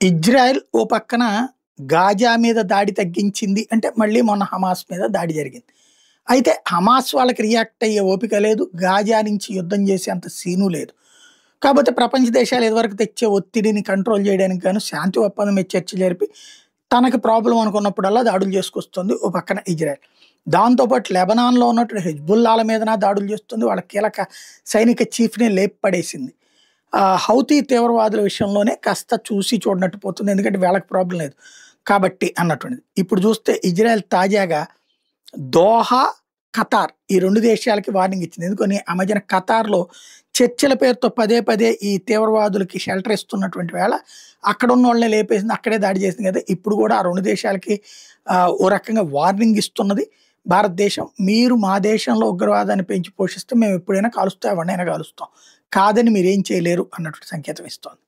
Israel ఓ పక్కన Gaza మీద దాడి తగ్గించింది అంటే మళ్ళీ మొన్న హమాస్ మీద దాడి జరిగింది. అయితే హమాస్ వాళ్ళకి రియాక్ట్ అయ్యే ఓపిక లేదు. గాజా నుంచి యుద్ధం చేసేంత సీను లేదు. కాపోతే ప్రపంచ దేశాలు ఇదివరకు తెచ్చే ఒత్తిడిని కంట్రోల్ చేయడానికి గాను శాంతి ఒప్పందం మీద చర్చ జరిపి తనకి ప్రాబ్లమ్ అనుకున్నప్పుడల్లా దాడులు చేసుకొస్తుంది ఓ పక్కన ఇజ్రాయెల్. దాంతో పాటు లెబనాన్‌లో ఉన్నటువంటి హెజ్బుల్లాల మీదన దాడులు చేస్తుంది. వాళ్ళ కీలక సైనిక చీఫ్‌ని లేపి పడేసింది. హౌతీ తీవ్రవాదుల విషయంలోనే కాస్త చూసి చూడనట్టు పోతుంది. ఎందుకంటే వీళ్ళకి ప్రాబ్లమ్ లేదు కాబట్టి అన్నటువంటిది. ఇప్పుడు చూస్తే ఇజ్రాయెల్ తాజాగా దోహా, ఖతార్ ఈ 2 దేశాలకి వార్నింగ్ ఇచ్చింది. ఎందుకని ఆ మధ్యన ఖతార్‌లో చర్చల పేరుతో పదే పదే ఈ తీవ్రవాదులకి షెల్టర్ ఇస్తున్నటువంటి వేళ అక్కడున్నోళ్ళనే లేపేసింది. అక్కడే దాడి చేసింది కదా! ఇప్పుడు కూడా ఆ 2 దేశాలకి ఓ రకంగా వార్నింగ్ ఇస్తున్నది భారతదేశం. మీరు మా దేశంలో ఉగ్రవాదాన్ని పెంచి పోషిస్తే మేము ఎప్పుడైనా కాలుస్తాం, ఎవరినైనా కాలుస్తాం. కాదని మీరేం చేయలేరు అన్నటువంటి సంకేతం ఇస్తోంది.